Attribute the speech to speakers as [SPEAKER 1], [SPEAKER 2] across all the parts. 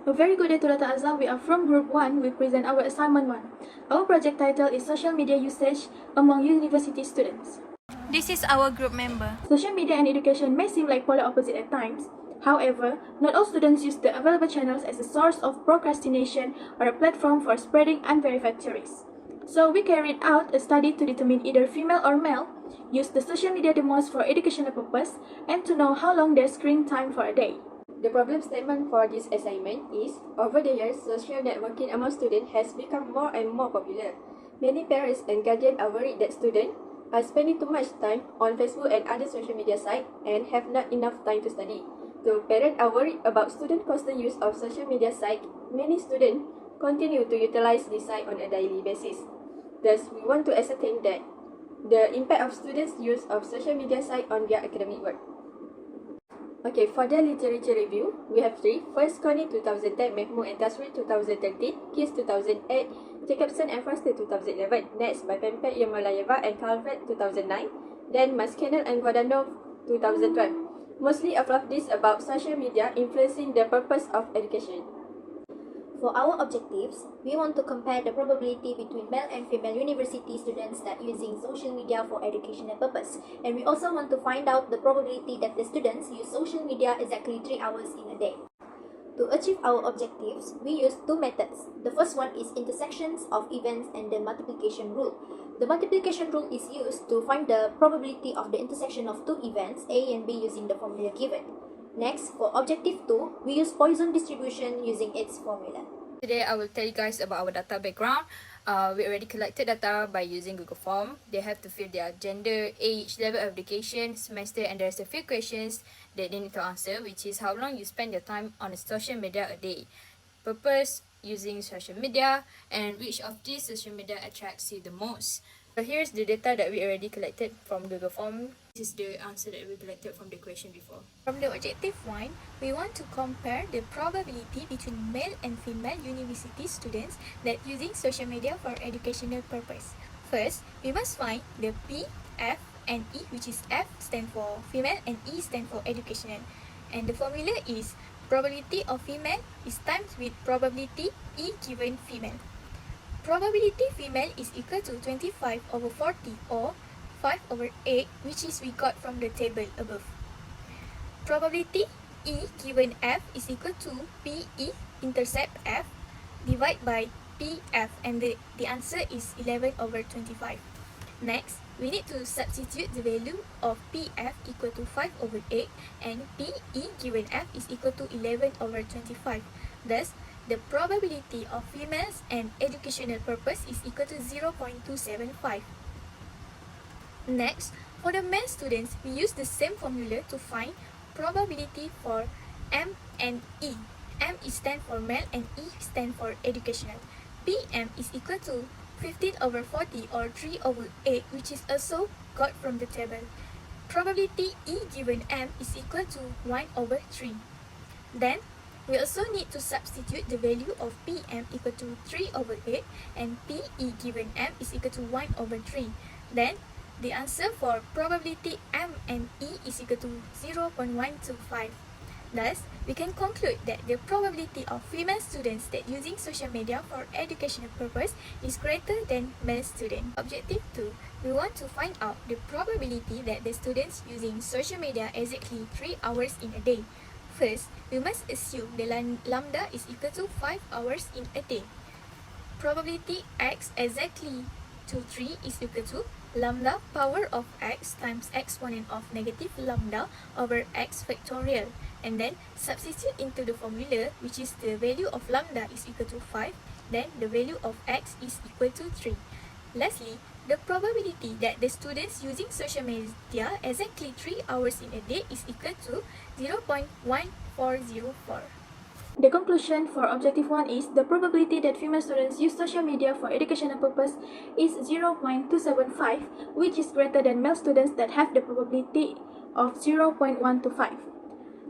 [SPEAKER 1] A very good day to Dr. Azhar. We are from Group 1. We present our assignment 1. Our project title is Social Media Usage among University Students.
[SPEAKER 2] This is our group member.
[SPEAKER 1] Social media and education may seem like polar opposite at times. However, not all students use the available channels as a source of procrastination or a platform for spreading unverified theories. So we carried out a study to determine either female or male use the social media the most for educational purpose and to know how long their screen time for a day.
[SPEAKER 3] The problem statement for this assignment is, over the years, social networking among students has become more and more popular. Many parents and guardians are worried that students are spending too much time on Facebook and other social media sites and have not enough time to study. Though parents are worried about students' constant use of social media sites, many students continue to utilize this site on a daily basis. Thus, we want to ascertain that the impact of students' use of social media sites on their academic work. Okay, for the literature review, we have 3. First, Connie 2010, Mahmoud and Taswir 2013, Kiss 2008, Jacobson and Foster 2011. Next, by Pempek Yermolayeva and Calvert 2009. Then, Mascanel and Guadanov 2012. Mostly all of this about social media influencing the purpose of education.
[SPEAKER 4] For our objectives, we want to compare the probability between male and female university students that using social media for educational purpose. And we also want to find out the probability that the students use social media exactly 3 hours in a day. To achieve our objectives, we use 2 methods. The first one is intersections of events and the multiplication rule. The multiplication rule is used to find the probability of the intersection of 2 events, A and B, using the formula given. Next, for objective 2, we use Poisson distribution using its formula.
[SPEAKER 2] Today, I will tell you guys about our data background. We already collected data by using Google Form. They have to fill their gender, age, level of education, semester, and there's a few questions that they need to answer, which is how long you spend your time on social media a day, purpose using social media, and which of these social media attracts you the most. So here's the data that we already collected from Google Form. This is the answer that we collected from the question before.
[SPEAKER 1] From the objective 1, we want to compare the probability between male and female university students that using social media for educational purpose. First, we must find the P, F, and E, which is F stand for female and E stand for educational. And the formula is probability of female is times with probability E given female. Probability female is equal to 25 over 40 or 5 over 8, which is we got from the table above. Probability E given F is equal to PE intercept F divided by PF, and the answer is 11 over 25. Next, we need to substitute the value of PF equal to 5 over 8 and PE given F is equal to 11 over 25. Thus, the probability of females and educational purpose is equal to 0.275. Next, for the male students, we use the same formula to find probability for M and E. M is stand for male and E stand for educational. PM is equal to 15 over 40 or 3 over 8, which is also got from the table. Probability E given M is equal to 1 over 3. Then, we also need to substitute the value of PM equal to 3 over 8 and PE given M is equal to 1 over 3. Then, the answer for probability M and E is equal to 0.125. Thus, we can conclude that the probability of female students that using social media for educational purpose is greater than male students. Objective 2, we want to find out the probability that the students using social media exactly 3 hours in a day. First, we must assume the lambda is equal to 5 hours in a day. Probability x exactly to 3 is equal to lambda power of x times exponent of negative lambda over x factorial, and then substitute into the formula, which is the value of lambda is equal to 5, then the value of x is equal to 3. Lastly, the probability that the students using social media exactly 3 hours in a day is equal to 0.1404. The conclusion for objective 1 is the probability that female students use social media for educational purpose is 0.275, which is greater than male students that have the probability of 0.125.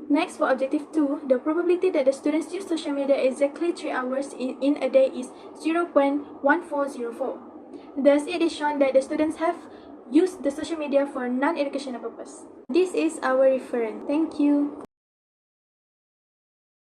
[SPEAKER 1] Next, for objective 2, the probability that the students use social media exactly 3 hours in a day is 0.1404. Thus, it is shown that the students have used the social media for non-educational purpose. This is our reference. Thank you.